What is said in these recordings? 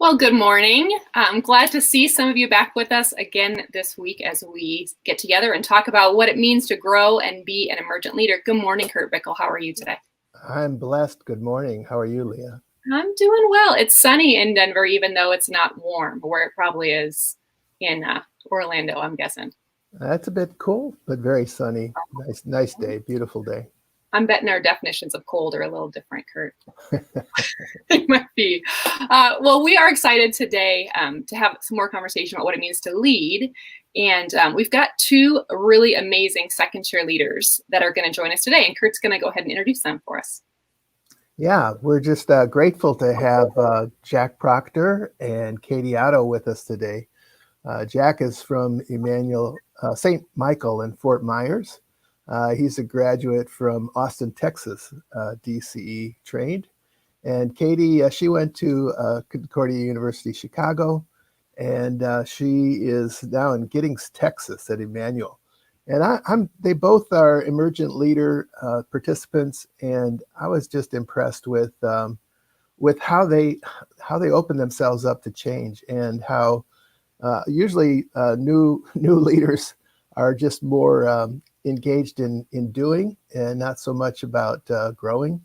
Well, good morning. I'm glad to see some of you back with us again this week as we get together and talk about what it means to grow and be an emergent leader. Good morning, Kurt Bickle. How are you today? I'm blessed. Good morning. How are you, Leah? I'm doing well. It's sunny in Denver, even though it's not warm, where it probably is in Orlando, I'm guessing. That's a bit cool, but very sunny. Nice day. Beautiful day. I'm betting our definitions of cold are a little different, Kurt. It might be. Well, we are excited today to have some more conversation about what it means to lead. And we've got two really amazing second chair leaders that are going to join us today. And Kurt's going to go ahead and introduce them for us. Yeah, we're just grateful to have Jack Proctor and Katie Otto with us today. Jack is from Immanuel St. Michael in Fort Myers. He's a graduate from Austin, Texas, DCE trained. And Katie, she went to Concordia University, Chicago, and she is now in Giddings, Texas at Immanuel. And they both are emergent leader participants, and I was just impressed with how they open themselves up to change, and how usually new leaders are just more engaged in doing and not so much about growing,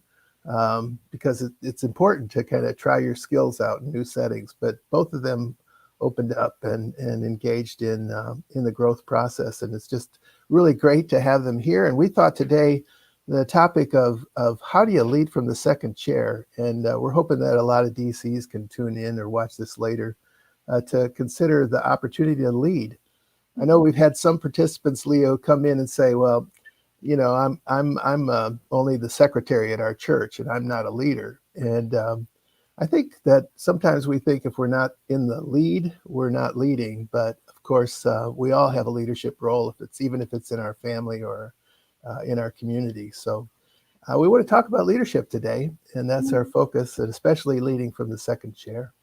because it's important to kind of try your skills out in new settings. But both of them opened up and engaged in the growth process, and it's just really great to have them here. And we thought today the topic of how do you lead from the second chair, and we're hoping that a lot of DCs can tune in or watch this later to consider the opportunity to lead. I know we've had some participants, Leo, come in and say, well, you know, I'm only the secretary at our church and I'm not a leader. And I think that sometimes we think if we're not in the lead, we're not leading. But of course, we all have a leadership role, even if it's in our family or in our community. So we want to talk about leadership today, and that's our focus, and especially leading from the second chair.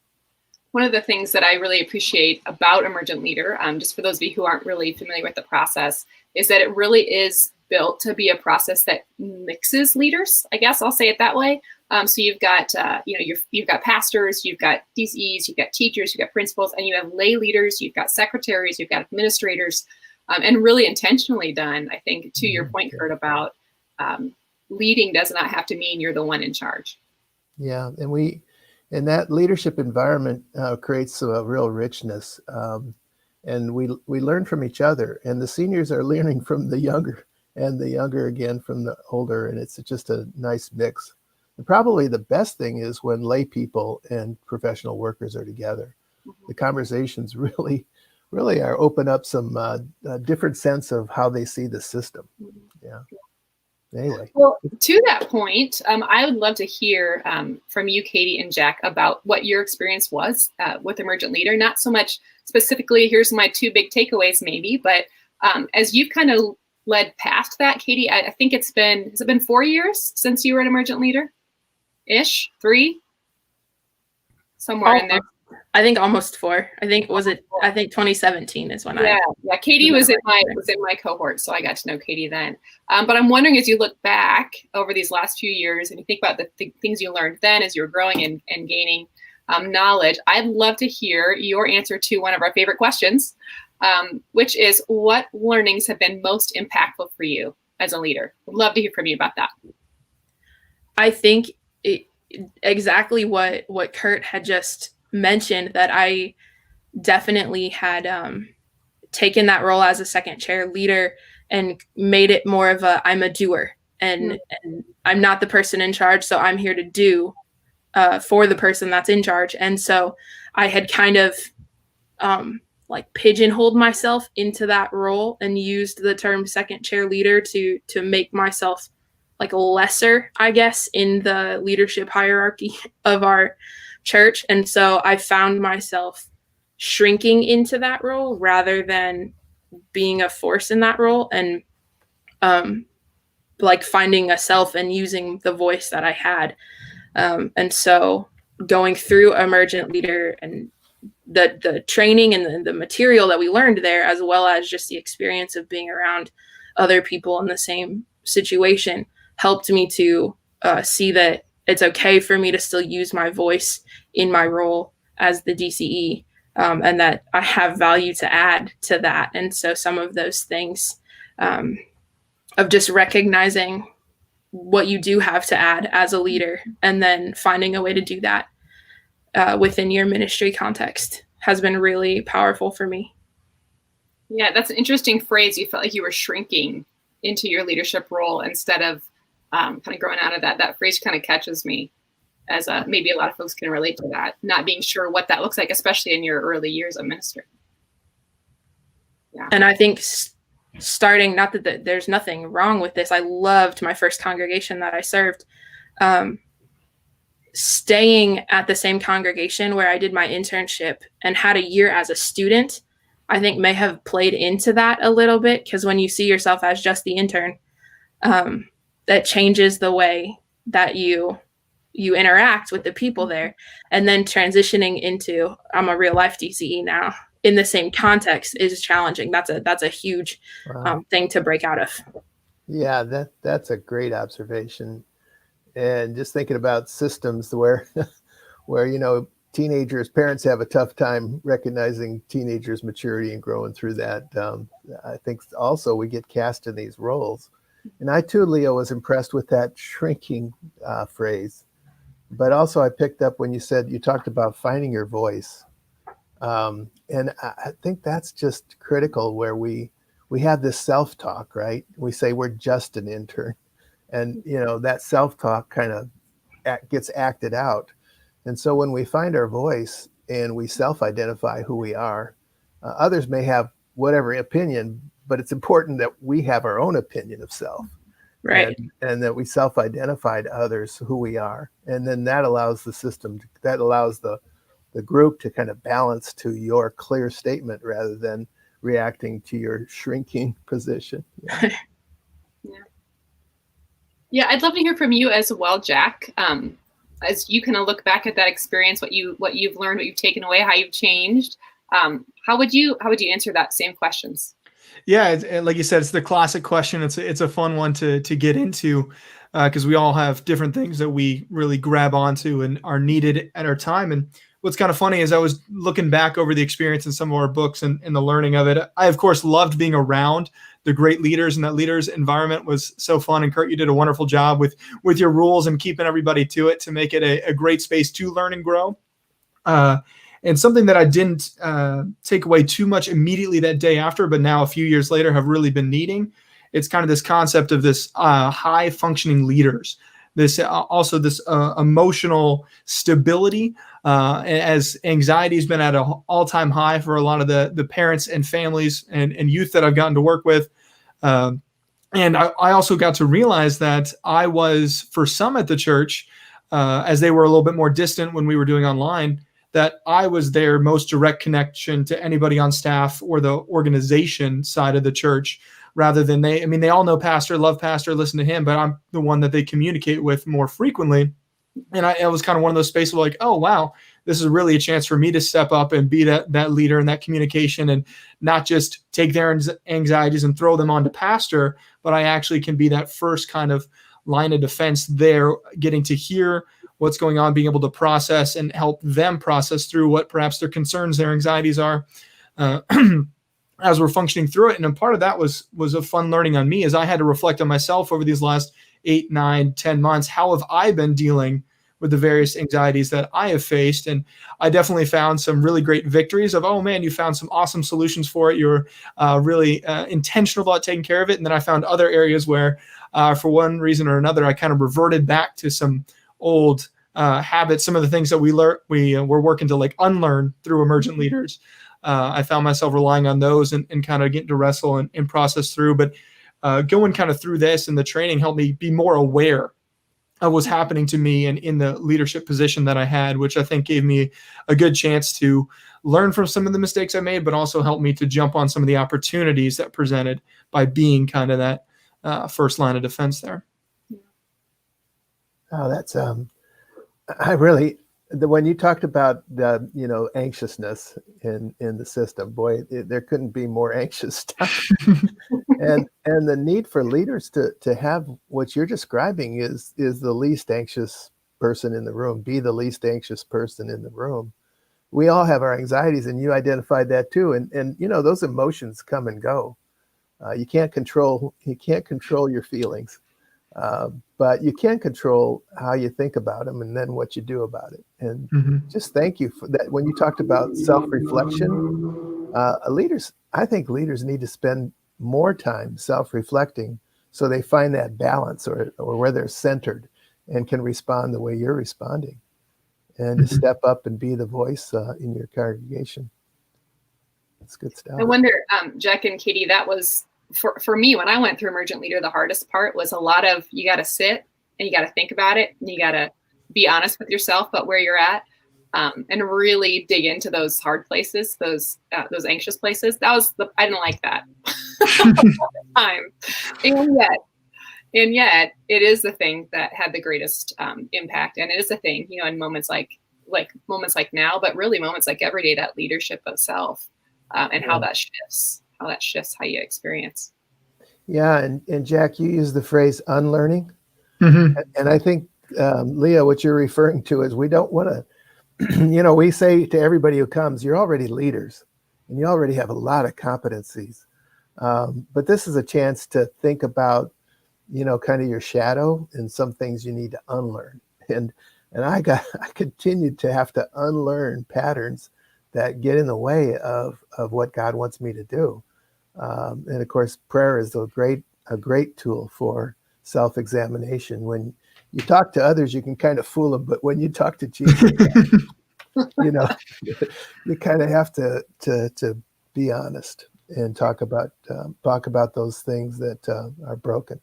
One of the things that I really appreciate about Emergent Leader, just for those of you who aren't really familiar with the process, is that it really is built to be a process that mixes leaders. I guess I'll say it that way. So you've got, you've got pastors, you've got DCEs, you've got teachers, you've got principals, and you have lay leaders, you've got secretaries, you've got administrators, and really intentionally done, I think, to your point, Kurt, about leading does not have to mean you're the one in charge. Yeah, and that leadership environment creates a real richness, and we learn from each other, and the seniors are learning from the younger, and the younger again from the older, and it's just a nice mix. And probably the best thing is when lay people and professional workers are together. The conversations really are open up some different sense of how they see the system. Yeah. Anyway. Well, to that point, I would love to hear from you, Katie and Jack, about what your experience was with Emergent Leader. Not so much specifically, here's my two big takeaways maybe, but as you've kind of led past that, Katie, I think has it been 4 years since you were an Emergent Leader-ish? 3? Somewhere in there. I think almost 4. I think 2017 is when Yeah, Katie was in my cohort, so I got to know Katie then. But I'm wondering, as you look back over these last few years and you think about the things you learned then as you were growing and gaining knowledge, I'd love to hear your answer to one of our favorite questions, which is, what learnings have been most impactful for you as a leader? I'd love to hear from you about that. I think exactly what Kurt had just mentioned, that I definitely had taken that role as a second chair leader and made it more of I'm a doer, and I'm not the person in charge, so I'm here to do for the person that's in charge. And so I had kind of pigeonholed myself into that role and used the term second chair leader to make myself lesser, I guess, in the leadership hierarchy of our church. And so I found myself shrinking into that role rather than being a force in that role, and finding a self and using the voice that I had. And so going through Emergent Leader and the training and the material that we learned there, as well as just the experience of being around other people in the same situation, helped me to see that it's okay for me to still use my voice in my role, as the DCE, and that I have value to add to that. And so some of those things of just recognizing what you do have to add as a leader and then finding a way to do that within your ministry context has been really powerful for me. Yeah, that's an interesting phrase. You felt like you were shrinking into your leadership role instead of kind of growing out of that. That phrase kind of catches me, as maybe a lot of folks can relate to that, not being sure what that looks like, especially in your early years of ministry. Yeah. And I think starting, not that there's nothing wrong with this. I loved my first congregation that I served. Staying at the same congregation where I did my internship and had a year as a student, I think may have played into that a little bit, because when you see yourself as just the intern, that changes the way that you interact with the people there. And then transitioning into, I'm a real life DCE now in the same context is challenging. That's a huge thing to break out of. Yeah, that's a great observation. And just thinking about systems where teenagers, parents have a tough time recognizing teenagers' maturity and growing through that. I think also we get cast in these roles. And I too, Leo, was impressed with that shrinking phrase. But also I picked up when you talked about finding your voice. And I think that's just critical, where we have this self-talk, right? We say we're just an intern. And, that self-talk kind of gets acted out. And so when we find our voice and we self-identify who we are, others may have whatever opinion, but it's important that we have our own opinion of self. Right. And that we self-identify to others who we are. And then that allows the system, that allows the group to kind of balance to your clear statement rather than reacting to your shrinking position. Yeah. Yeah, I'd love to hear from you as well, Jack. As you kind of look back at that experience, what you've learned, what you've taken away, how you've changed. How would you answer that same questions? Yeah, like you said, it's the classic question. It's a fun one to get into because we all have different things that we really grab onto and are needed at our time. And what's kind of funny is I was looking back over the experience in some of our books and the learning of it. I, of course, loved being around the great leaders, and that leaders environment was so fun. And Kurt, you did a wonderful job with your rules and keeping everybody to it to make it a great space to learn and grow. And something that I didn't take away too much immediately that day after, but now a few years later have really been needing. It's kind of this concept of this high functioning leaders, this emotional stability, as anxiety has been at an all-time high for a lot of the parents and families and youth that I've gotten to work with. And I also got to realize that I was, for some at the church, as they were a little bit more distant when we were doing online, that I was their most direct connection to anybody on staff or the organization side of the church, rather than they all know pastor, love pastor, listen to him, but I'm the one that they communicate with more frequently. And I was kind of one of those spaces where like, oh, wow, this is really a chance for me to step up and be that leader and that communication, and not just take their anxieties and throw them onto pastor, but I actually can be that first kind of line of defense there, getting to hear what's going on, being able to process and help them process through what perhaps their concerns, their anxieties are, as we're functioning through it. And a part of that was a fun learning on me, as I had to reflect on myself over these last 8, 9, 10 months. How have I been dealing with the various anxieties that I have faced? And I definitely found some really great victories of, oh man, you found some awesome solutions for it. You're really intentional about taking care of it. And then I found other areas where for one reason or another, I kind of reverted back to some old habits, some of the things that we were working to like unlearn through Emergent leaders. I found myself relying on those and kind of getting to wrestle and process through. But going kind of through this and the training helped me be more aware of what's happening to me and in the leadership position that I had, which I think gave me a good chance to learn from some of the mistakes I made, but also helped me to jump on some of the opportunities that presented by being kind of that first line of defense there. Oh, that's when you talked about the anxiousness in the system, boy, there couldn't be more anxious stuff. and the need for leaders to have what you're describing is the least anxious person in the room, be the least anxious person in the room. we all have our anxieties, and you identified that too. And those emotions come and go. You can't control your feelings, but you can control how you think about them and then what you do about it. And just thank you for that. When you talked about self-reflection, I think leaders need to spend more time self-reflecting so they find that balance or where they're centered and can respond the way you're responding, and to step up and be the voice in your congregation. That's good stuff. I wonder, Jack and Katie, that was for me when I went through Emergent Leader, the hardest part was a lot of, you got to sit and you got to think about it, and you got to be honest with yourself about where you're at, and really dig into those hard places, those anxious places. I didn't like that time, and yet it is the thing that had the greatest impact, and it is the thing, in moments like now, but really moments like every day, that leadership of self, and how that shifts how you experience. Yeah, and Jack, you use the phrase unlearning, and I think Leah, what you're referring to is we don't want to. We say to everybody who comes, you're already leaders and you already have a lot of competencies. But this is a chance to think about, kind of your shadow and some things you need to unlearn. And I continued to have to unlearn patterns that get in the way of what God wants me to do. And of course, prayer is a great tool for self-examination. When you talk to others, you can kind of fool them, but when you talk to Jesus, you kind of have to be honest and talk about those things that are broken,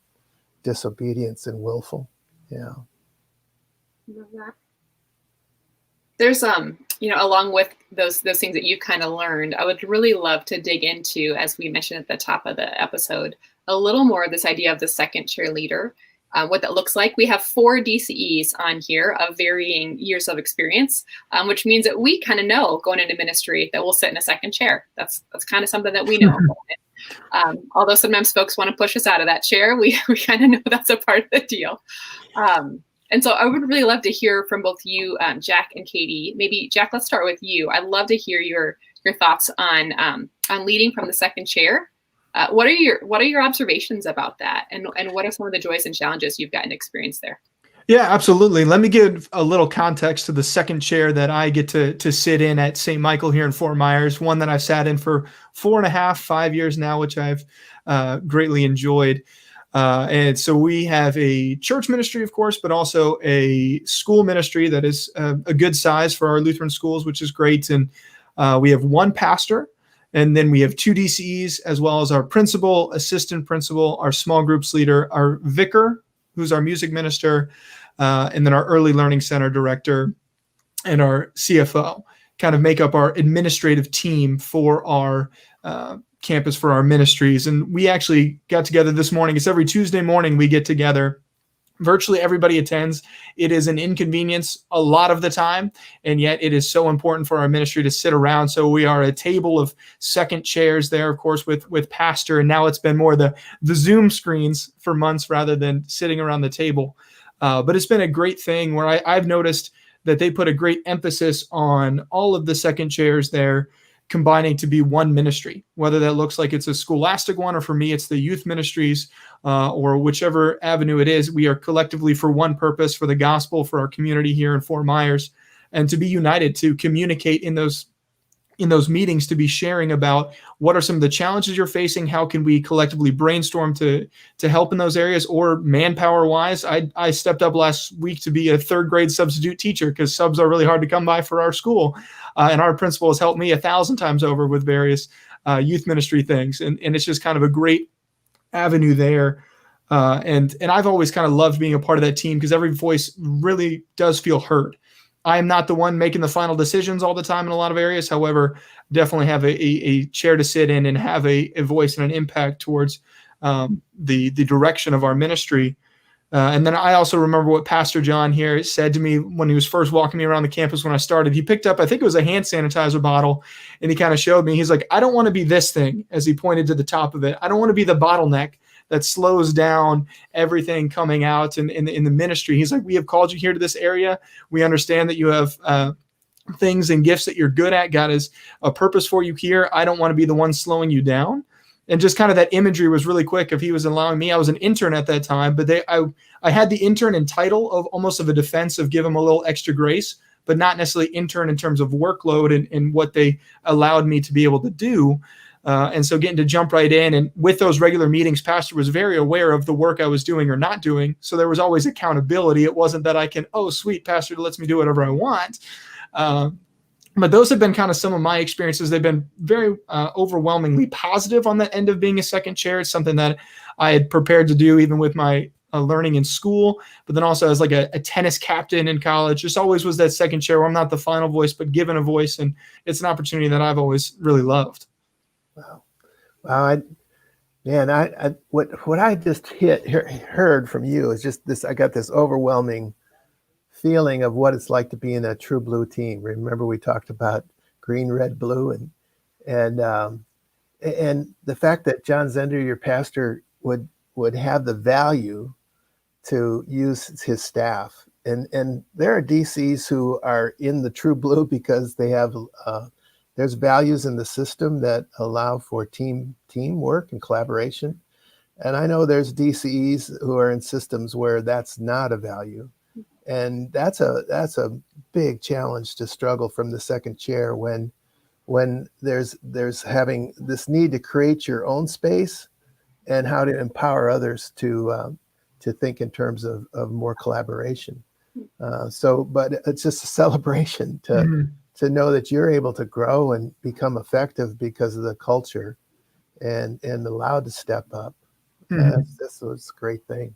disobedience and willful. Yeah. Love that. There's along with those things that you kind of learned, I would really love to dig into, as we mentioned at the top of the episode, a little more of this idea of the second chair leader. What that looks like. We have 4 DCEs on here of varying years of experience, which means that we kind of know going into ministry that we'll sit in a second chair. That's kind of something that we know. Although sometimes folks want to push us out of that chair, we kind of know that's a part of the deal. And so I would really love to hear from both you, Jack and Katie. Maybe Jack, let's start with you. I'd love to hear your thoughts on leading from the second chair. What are your observations about that, and what are some of the joys and challenges you've gotten to experience there? Yeah, absolutely. Let me give a little context to the second chair that I get to sit in at St. Michael here in Fort Myers, one that I've sat in for 4.5-5 years now, which I've greatly enjoyed. And so we have a church ministry, of course, but also a school ministry that is a good size for our Lutheran schools, which is great. And we have one pastor. And then we have 2 DCEs, as well as our principal, assistant principal, our small groups leader, our vicar, who's our music minister, and then our early learning center director and our CFO kind of make up our administrative team for our campus, for our ministries. And we actually got together this morning. It's every Tuesday morning we get together. Virtually everybody attends. It is an inconvenience a lot of the time, and yet it is so important for our ministry to sit around. So we are a table of second chairs there, of course, with pastor, and now it's been more the Zoom screens for months rather than sitting around the table. But it's been a great thing where I've noticed that they put a great emphasis on all of the second chairs there combining to be one ministry, whether that looks like it's a scholastic one, or for me, it's the youth ministries, or whichever avenue it is. We are collectively for one purpose, for the gospel, for our community here in Fort Myers, and to be united, to communicate in those meetings, to be sharing about what are some of the challenges you're facing, how can we collectively brainstorm to help in those areas, or manpower wise. I stepped up last week to be a 3rd grade substitute teacher because subs are really hard to come by for our school. And our principal has helped me 1,000 times over with various youth ministry things. And it's just kind of a great avenue there. And I've always kind of loved being a part of that team because every voice really does feel heard. I am not the one making the final decisions all the time in a lot of areas. However, definitely have a chair to sit in and have a voice and an impact towards the direction of our ministry. And then I also remember what Pastor John here said to me when he was first walking me around the campus when I started. He picked up, I think it was a hand sanitizer bottle, and he kind of showed me. He's like, I don't want to be this thing, as he pointed to the top of it. I don't want to be the bottleneck that slows down everything coming out in the ministry. He's like, we have called you here to this area. We understand that you have things and gifts that you're good at. God has a purpose for you here. I don't want to be the one slowing you down. And just kind of that imagery was really quick. If he was allowing me, I was an intern at that time, but I had the intern in title of almost of a defense of give him a little extra grace, but not necessarily intern in terms of workload and what they allowed me to be able to do. And so getting to jump right in, and with those regular meetings, Pastor was very aware of the work I was doing or not doing. So there was always accountability. It wasn't that I can, oh, sweet, Pastor lets me do whatever I want. But those have been kind of some of my experiences. They've been very overwhelmingly positive on that end of being a second chair. It's something that I had prepared to do even with my learning in school, but then also as like a tennis captain in college. Just always was that second chair where I'm not the final voice, but given a voice. And it's an opportunity that I've always really loved. Wow. What I just heard from you is just this. I got this overwhelming feeling of what it's like to be in a true blue team. Remember, we talked about green, red, blue, and the fact that John Zender, your pastor, would have the value to use his staff. And there are DCs who are in the true blue because they have there's values in the system that allow for teamwork and collaboration. And I know there's DCEs who are in systems where that's not a value. And that's a big challenge to struggle from the second chair when there's having this need to create your own space and how to empower others to think in terms of more collaboration. But it's just a celebration to know that you're able to grow and become effective because of the culture and allowed to step up. This was a great thing.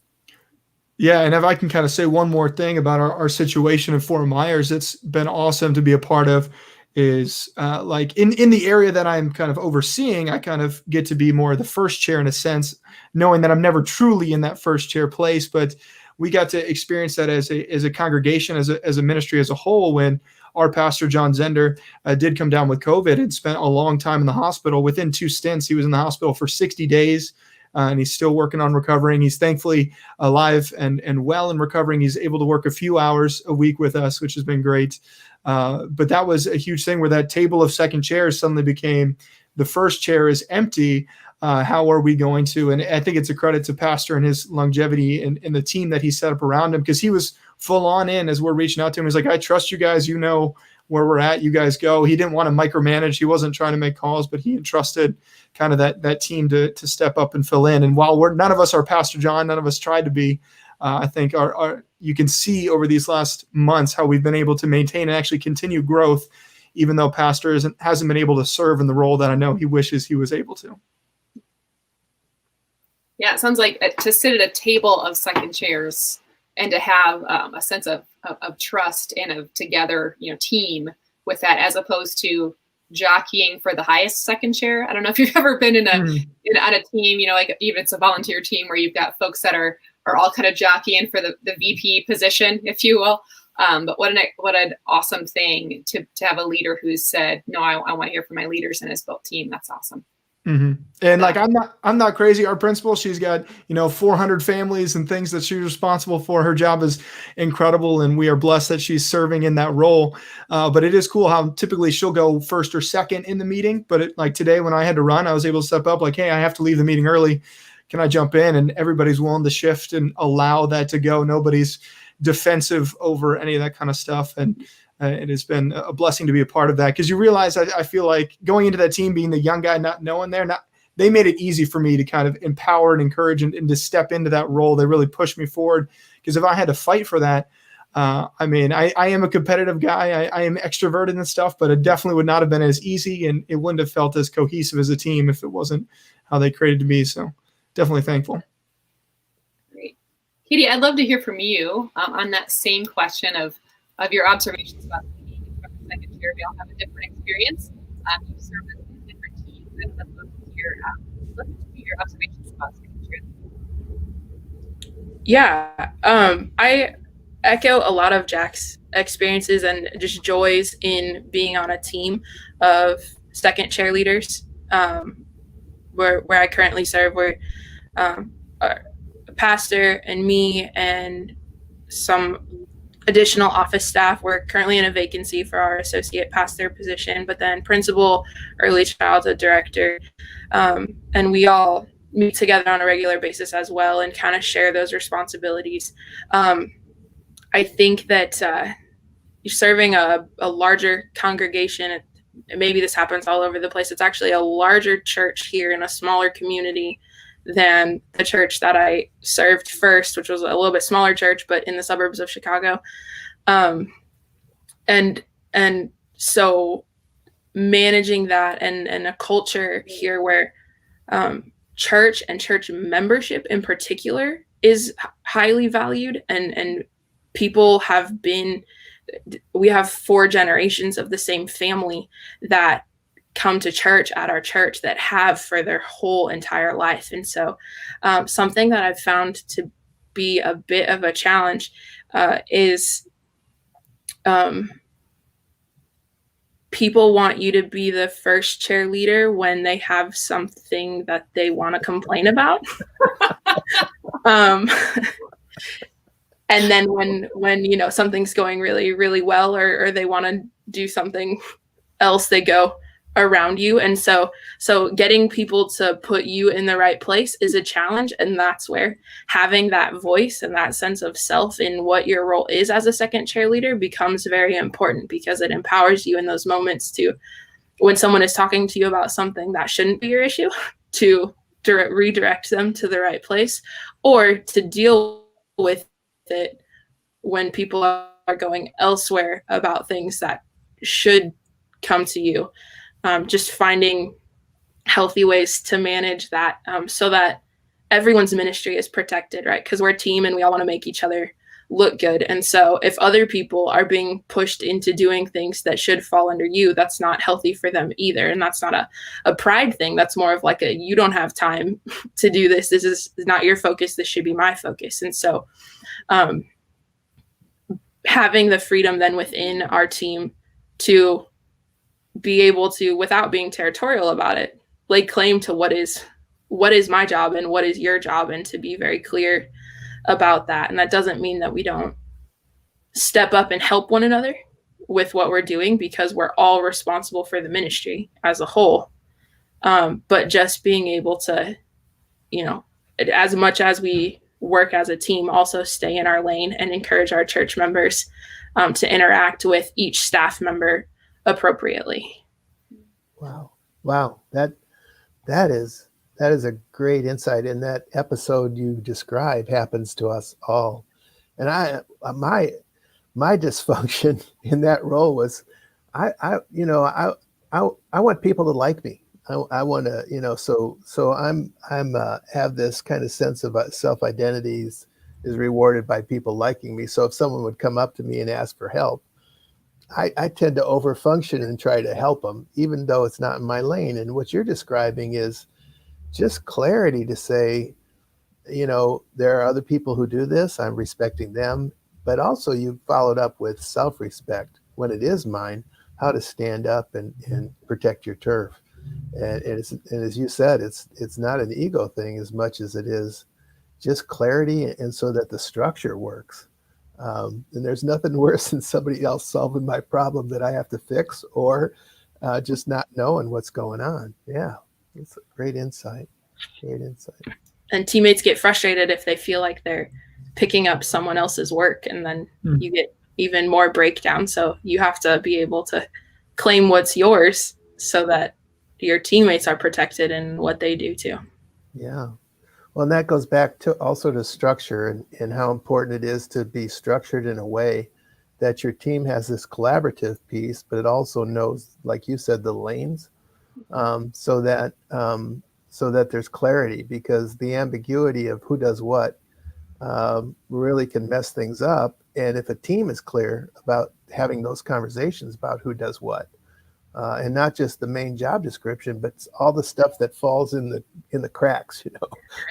Yeah, and if I can kind of say one more thing about our situation in Fort Myers, it's been awesome to be a part of. Is like in the area that I'm kind of overseeing, I kind of get to be more the first chair in a sense, knowing that I'm never truly in that first chair place. But we got to experience that as a congregation, as a ministry as a whole, when our pastor, John Zender, did come down with COVID and spent a long time in the hospital. Within 2 stints, he was in the hospital for 60 days. And he's still working on recovering. He's thankfully alive and well and recovering. He's able to work a few hours a week with us, which has been great. But that was a huge thing where that table of second chairs suddenly became the first chair is empty. How are we going to? And I think it's a credit to Pastor and his longevity and the team that he set up around him, because he was full on in as we're reaching out to him. He's like, I trust you guys. You know where we're at. You guys go. He didn't want to micromanage. He wasn't trying to make calls, but he entrusted kind of that team to step up and fill in. And while none of us are Pastor John, none of us tried to be, I think you can see over these last months how we've been able to maintain and actually continue growth, even though Pastor hasn't been able to serve in the role that I know he wishes he was able to. Yeah, it sounds like to sit at a table of second chairs and to have a sense of trust and of together, team with that, as opposed to jockeying for the highest second chair. I don't know if you've ever been on a team, like even it's a volunteer team where you've got folks that are all kind of jockeying for the VP position, if you will. But what an awesome thing to have a leader who's said, no, I want to hear from my leaders and has built team. That's awesome. Mm-hmm. And like, I'm not crazy. Our principal, she's got, 400 families and things that she's responsible for. Her job is incredible. And we are blessed that she's serving in that role. But it is cool how typically she'll go first or second in the meeting. But like today when I had to run, I was able to step up like, hey, I have to leave the meeting early. Can I jump in? And everybody's willing to shift and allow that to go. Nobody's defensive over any of that kind of stuff. And it has been a blessing to be a part of that, because you realize I feel like going into that team, being the young guy, not knowing they made it easy for me to kind of empower and encourage and to step into that role. They really pushed me forward, because if I had to fight for that, I am a competitive guy. I am extroverted and stuff, but it definitely would not have been as easy, and it wouldn't have felt as cohesive as a team if it wasn't how they created me. So definitely thankful. Great. Katie, I'd love to hear from you on that same question of your observations about being from the second chair. We all have a different experience. You serve in different teams. I'd love to hear your observations about second chair. Yeah, I echo a lot of Jack's experiences and just joys in being on a team of second chair leaders. Where I currently serve, where a pastor and me and some additional office staff. We're currently in a vacancy for our associate pastor position, but then principal, early childhood director, and we all meet together on a regular basis as well and kind of share those responsibilities. I think that you're serving a larger congregation. Maybe this happens all over the place. It's actually a larger church here in a smaller community than the church that I served first, which was a little bit smaller church, but in the suburbs of Chicago. And so managing that and a culture here where church and church membership in particular is highly valued, and people have been, we have 4 generations of the same family that come to church at our church that have for their whole entire life. And so something that I've found to be a bit of a challenge is people want you to be the first cheerleader when they have something that they want to complain about. And then when you know something's going really, really well, or they want to do something else, they go around you. And so getting people to put you in the right place is a challenge. And that's where having that voice and that sense of self in what your role is as a second cheerleader becomes very important, because it empowers you in those moments to, when someone is talking to you about something that shouldn't be your issue, to redirect them to the right place, or to deal with it when people are going elsewhere about things that should come to you. Just finding healthy ways to manage that, so that everyone's ministry is protected, right? Because we're a team and we all want to make each other look good. And so if other people are being pushed into doing things that should fall under you, that's not healthy for them either. And that's not a pride thing. That's more of like you don't have time to do this. This is not your focus. This should be my focus. And so having the freedom then within our team to be able to, without being territorial about it, lay claim to what is my job and what is your job, and to be very clear about that. And that doesn't mean that we don't step up and help one another with what we're doing, because we're all responsible for the ministry as a whole. But just being able to, you know, as much as we work as a team, also stay in our lane and encourage our church members to interact with each staff member appropriately. Wow. That is a great insight. And that episode you describe happens to us all. And my dysfunction in that role was I want people to like me. I want to, you know, so I'm have this kind of sense of self-identity is rewarded by people liking me. So if someone would come up to me and ask for help, I tend to overfunction and try to help them, even though it's not in my lane. And what you're describing is just clarity to say, you know, there are other people who do this. I'm respecting them. But also you followed up with self-respect when it is mine, how to stand up and protect your turf. And as you said, it's not an ego thing as much as it is just clarity, and so that the structure works. And there's nothing worse than somebody else solving my problem that I have to fix, or just not knowing what's going on. Yeah, it's a great insight. And teammates get frustrated if they feel like they're picking up someone else's work, and then you get even more breakdown. So you have to be able to claim what's yours so that your teammates are protected in what they do too. Yeah. Well, and that goes back to also to structure and how important it is to be structured in a way that your team has this collaborative piece, but it also knows, like you said, the lanes, so that there's clarity, because the ambiguity of who does what really can mess things up. And if a team is clear about having those conversations about who does what, and not just the main job description, but all the stuff that falls in the cracks, you know,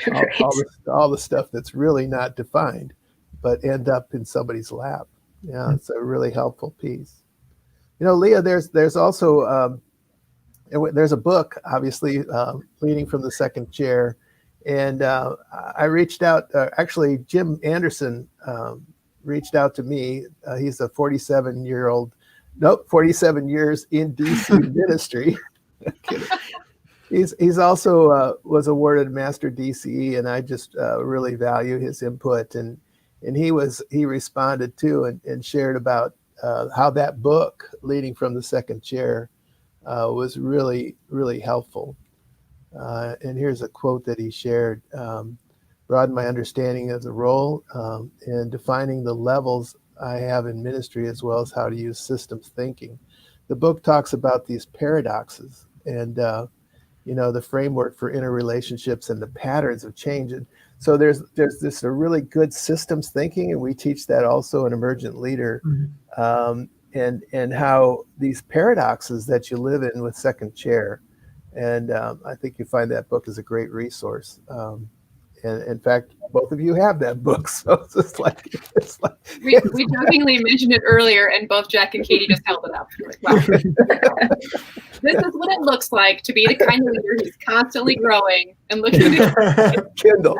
Right. all the stuff that's really not defined, but end up in somebody's lap. Yeah, it's a really helpful piece. You know, Leah, there's also there's a book, obviously, Leading from the Second Chair, and I reached out. Actually, Jim Anderson reached out to me. He's a 47 years in DC ministry. He's also was awarded Master DCE, and I just really value his input. And he responded too and shared about how that book, Leading from the Second Chair, was really, really helpful. And here's a quote that he shared: broaden my understanding of the role and defining the levels I have in ministry, as well as how to use systems thinking. The book talks about these paradoxes and the framework for interrelationships and the patterns of change. And so there's this a really good systems thinking, and we teach that also in Emergent Leader, and how these paradoxes that you live in with Second Chair. And I think you find that book is a great resource. And in fact, both of you have that book, so it's like we jokingly mentioned it earlier, and both Jack and Katie just held it up. Like, wow. This is what it looks like to be the kind of leader who's constantly growing and looking at Kindle.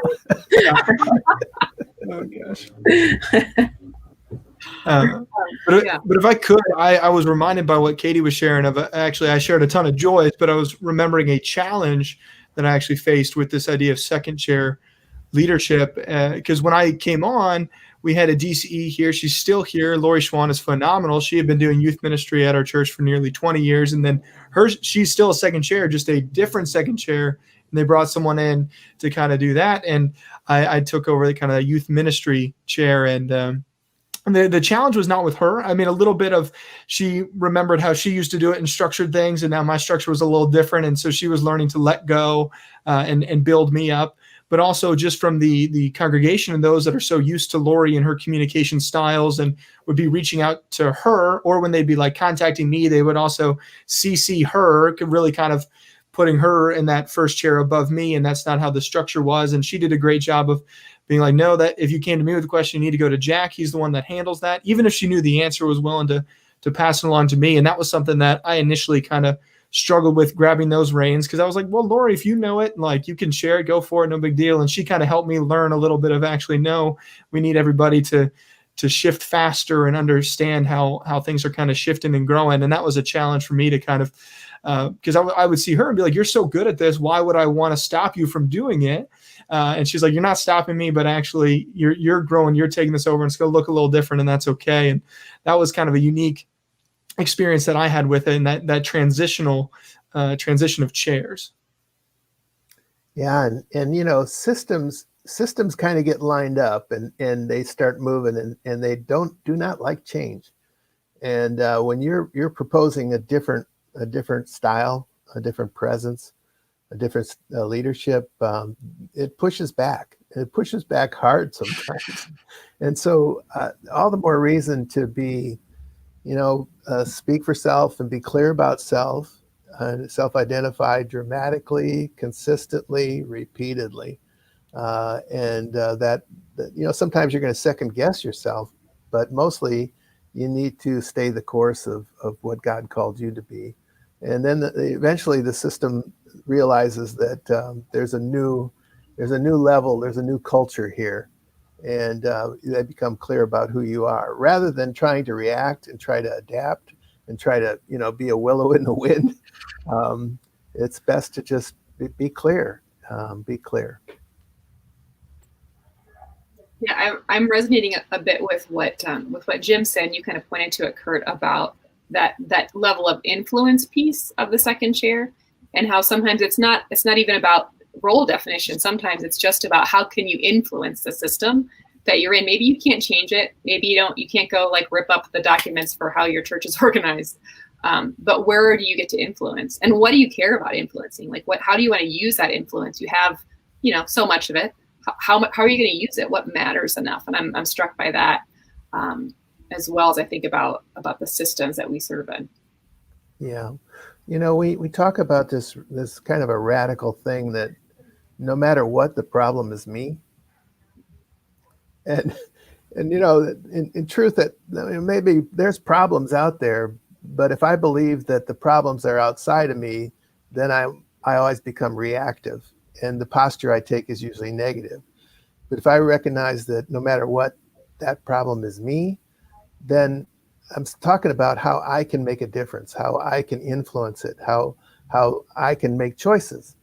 Oh gosh. But if I could, I was reminded by what Katie was sharing of. Actually, I shared a ton of joys, but I was remembering a challenge that I actually faced with this idea of second chair leadership. Because when I came on, we had a DCE here. She's still here. Lori Schwann is phenomenal. She had been doing youth ministry at our church for nearly 20 years. And then she's still a second chair, just a different second chair. And they brought someone in to kind of do that. And I took over the kind of youth ministry chair. And the challenge was not with her. I mean, a little bit of, she remembered how she used to do it and structured things. And now my structure was a little different. And so she was learning to let go and build me up. But also just from the congregation and those that are so used to Lori and her communication styles and would be reaching out to her, or when they'd be like contacting me, they would also CC her, really kind of putting her in that first chair above me. And that's not how the structure was. And she did a great job of being like, no, that if you came to me with a question, you need to go to Jack. He's the one that handles that. Even if she knew the answer, was willing to pass it along to me. And that was something that I initially kind of struggled with, grabbing those reins, because I was like, well, Lori, if you know it, like, you can share it, go for it, no big deal. And she kind of helped me learn a little bit of, actually, no, we need everybody to shift faster and understand how things are kind of shifting and growing. And that was a challenge for me to kind of, because I would see her and be like, you're so good at this, why would I want to stop you from doing it? And she's like, you're not stopping me, but actually you're growing, you're taking this over, and it's going to look a little different, and that's okay. And that was kind of a unique experience that I had with it, and that transition of chairs. Yeah. And systems kind of get lined up and they start moving and they do not like change. And when you're proposing a different style, a different presence, a different leadership, it pushes back. It pushes back hard sometimes. And so all the more reason to be, speak for self and be clear about self, self-identify dramatically, consistently, repeatedly. That sometimes you're going to second guess yourself, but mostly you need to stay the course of what God called you to be. And then eventually the system realizes that there's a new level, there's a new culture here. And they become clear about who you are, rather than trying to react and try to adapt and try to, be a willow in the wind. It's best to just be clear. Be clear. Yeah, I'm resonating a bit with what Jim said. You kind of pointed to it, Kurt, about that level of influence piece of the second chair, and how sometimes it's not even about role definition. Sometimes it's just about how can you influence the system that you're in. Maybe you can't change it. Maybe you can't go like rip up the documents for how your church is organized. But where do you get to influence, and what do you care about influencing? Like how do you want to use that influence? You have, so much of it. How are you going to use it? What matters enough? And I'm struck by that, as well as I think about the systems that we serve in. Yeah. We talk about this kind of a radical thing that no matter what, the problem is me. And in truth, that maybe there's problems out there, but if I believe that the problems are outside of me, then I always become reactive, and the posture I take is usually negative. But if I recognize that no matter what, that problem is me, then I'm talking about how I can make a difference, how I can influence it, how I can make choices.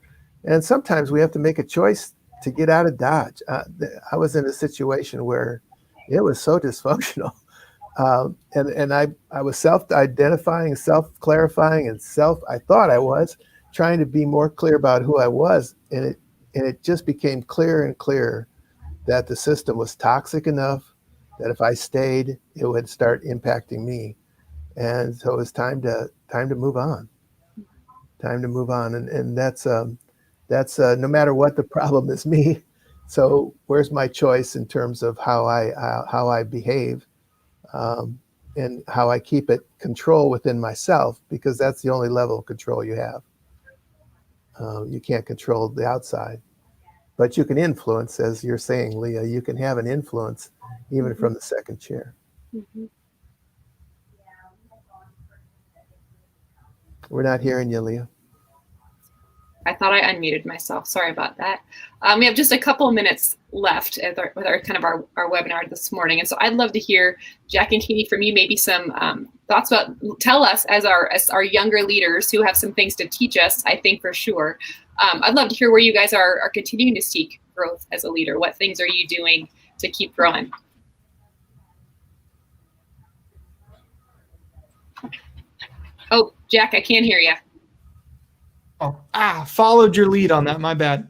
And sometimes we have to make a choice to get out of Dodge. I was in a situation where it was so dysfunctional. And I was self-identifying, self-clarifying, and I thought I was trying to be more clear about who I was. And it just became clearer and clearer that the system was toxic enough that if I stayed, it would start impacting me. And so it was time to move on. Time to move on. And that's no matter what the problem is me. So where's my choice in terms of how I behave, and how I keep it control within myself, because that's the only level of control you have. You can't control the outside, but you can influence, as you're saying, Leah. You can have an influence even from the second chair. Mm-hmm. We're not hearing you, Leah. I thought I unmuted myself. Sorry about that. We have just a couple of minutes left with our kind of our webinar this morning. And so I'd love to hear, Jack and Katie, from you, maybe some thoughts about, tell us as our younger leaders who have some things to teach us, I think for sure. I'd love to hear where you guys are continuing to seek growth as a leader. What things are you doing to keep growing? Oh, Jack, I can't hear you. Followed your lead on that. My bad.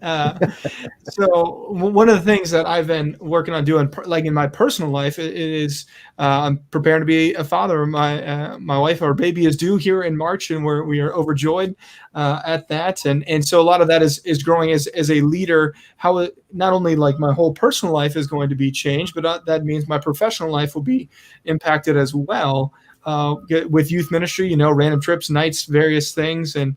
So one of the things that I've been working on doing, like in my personal life, is I'm preparing to be a father. My wife, our baby, is due here in March, and we are overjoyed at that. And so a lot of that is growing as a leader. How not only like my whole personal life is going to be changed, but that means my professional life will be impacted as well. With youth ministry, random trips, nights, various things, and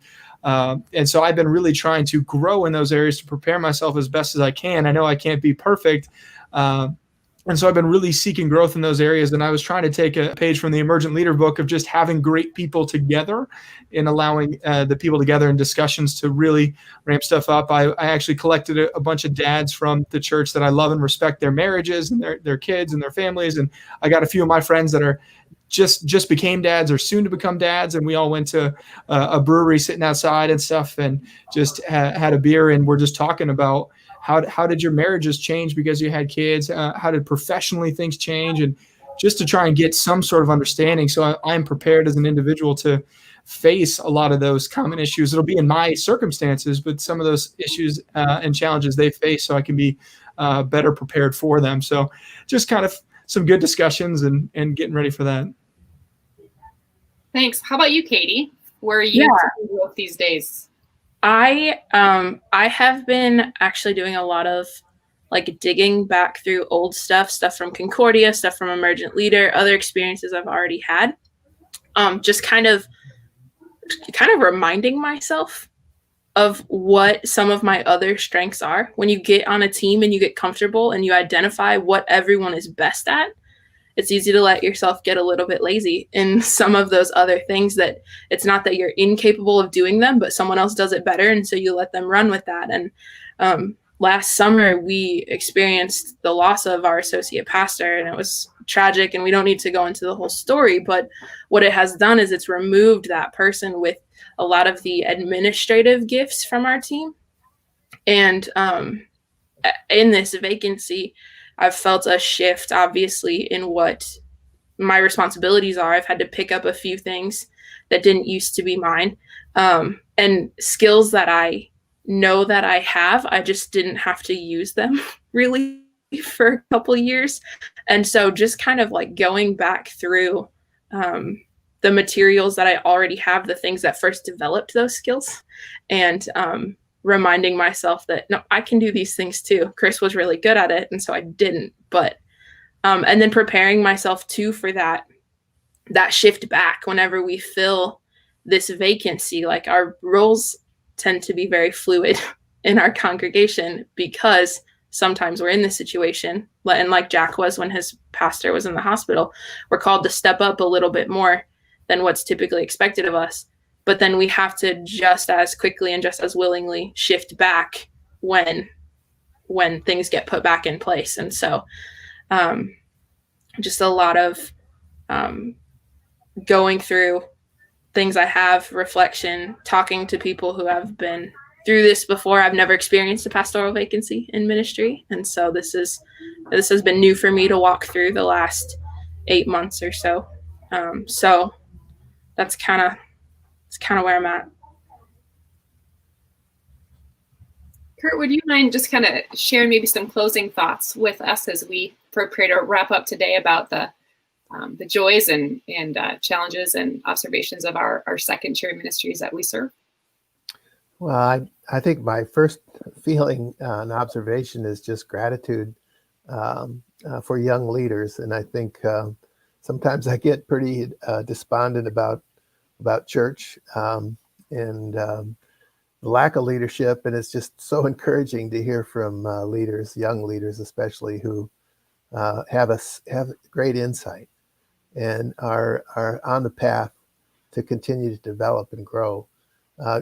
so I've been really trying to grow in those areas to prepare myself as best as I can. I know I can't be perfect. And so I've been really seeking growth in those areas. And I was trying to take a page from the Emergent Leader book of just having great people together and allowing the people together in discussions to really ramp stuff up. I actually collected a bunch of dads from the church that I love and respect their marriages and their kids and their families. And I got a few of my friends that are just became dads or soon to become dads, and we all went to a brewery sitting outside and stuff, and just had a beer, and we're just talking about how did your marriages change because you had kids, how did professionally things change, and just to try and get some sort of understanding. So I'm prepared as an individual to face a lot of those common issues. It'll be in my circumstances, but some of those issues and challenges they face, so I can be better prepared for them. So just kind of some good discussions and getting ready for that. Thanks. How about you, Katie? Where are you growth these days? I have been actually doing a lot of like digging back through old stuff from Concordia, stuff from Emergent Leader, other experiences I've already had. Just kind of reminding myself of what some of my other strengths are. When you get on a team and you get comfortable and you identify what everyone is best at, it's easy to let yourself get a little bit lazy in some of those other things that it's not that you're incapable of doing them, but someone else does it better. And so you let them run with that. And last summer, we experienced the loss of our associate pastor, and it was tragic. And we don't need to go into the whole story, but what it has done is it's removed that person with a lot of the administrative gifts from our team. And in this vacancy, I've felt a shift, obviously, in what my responsibilities are. I've had to pick up a few things that didn't used to be mine, and skills that I know that I have. I just didn't have to use them really for a couple of years. And so just kind of like going back through the materials that I already have, the things that first developed those skills, and reminding myself that, no, I can do these things too. Chris was really good at it, and so I didn't. But and then preparing myself too for that shift back whenever we fill this vacancy. Like, our roles tend to be very fluid in our congregation because sometimes we're in this situation, and like Jack was when his pastor was in the hospital, we're called to step up a little bit more than what's typically expected of us. But then we have to just as quickly and just as willingly shift back when things get put back in place. And so just a lot of going through things I have, reflection, talking to people who have been through this before. I've never experienced a pastoral vacancy in ministry, and so this has been new for me to walk through the last 8 months or so. So that's kind of where I'm at. Kurt, would you mind just kind of sharing maybe some closing thoughts with us as we prepare to wrap up today about the joys and challenges and observations of our second chair ministries that we serve? Well, I think my first feeling and observation is just gratitude for young leaders. And I think sometimes I get pretty despondent about church and the lack of leadership. And it's just so encouraging to hear from leaders, young leaders especially, who have great insight and are on the path to continue to develop and grow.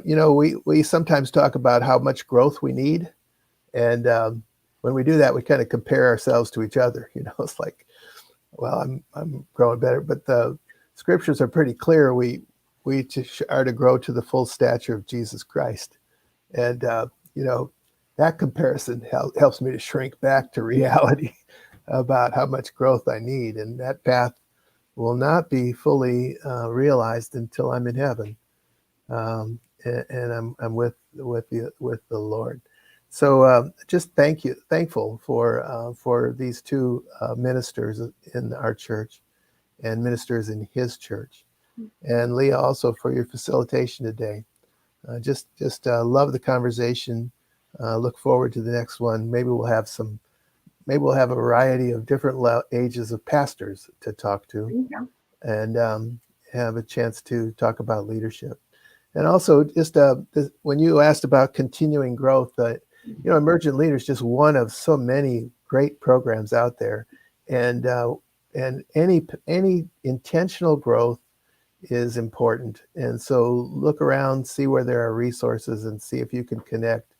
We sometimes talk about how much growth we need. And when we do that, we kind of compare ourselves to each other. It's like, well, I'm growing better, but the scriptures are pretty clear. We are to grow to the full stature of Jesus Christ. And, that comparison helps me to shrink back to reality about how much growth I need. And that path will not be fully realized until I'm in heaven. And I'm with the Lord. So just thankful for these two ministers in our church and ministers in his church. And Leah, also for your facilitation today. Just love the conversation. Look forward to the next one. Maybe we'll have a variety of different ages of pastors to talk to, and have a chance to talk about leadership. And also, just when you asked about continuing growth, Emergent Leader is just one of so many great programs out there, and any intentional growth is important. And so look around, see where there are resources, and see if you can connect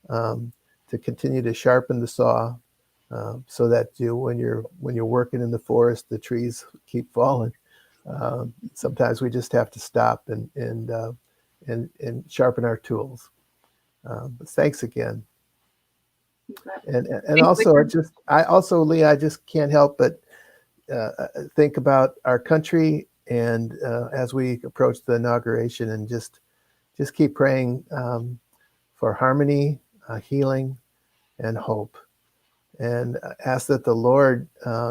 to continue to sharpen the saw, so that when you're working in the forest, the trees keep falling. Sometimes we just have to stop and sharpen our tools. But thanks again. And also, Leah, I just can't help but think about our country, and as we approach the inauguration, and just keep praying for harmony, healing, and hope, and ask that the Lord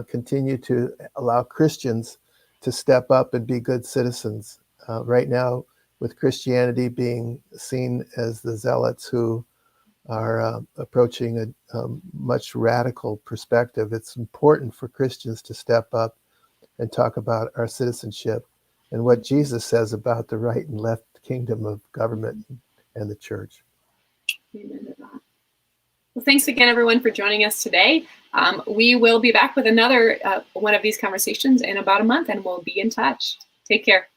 continue to allow Christians to step up and be good citizens. Right now, with Christianity being seen as the zealots who are approaching a much radical perspective, it's important for Christians to step up and talk about our citizenship and what Jesus says about the right and left kingdom of government and the church. Amen to that. Well, thanks again, everyone, for joining us today. We will be back with another one of these conversations in about a month, and we'll be in touch. Take care.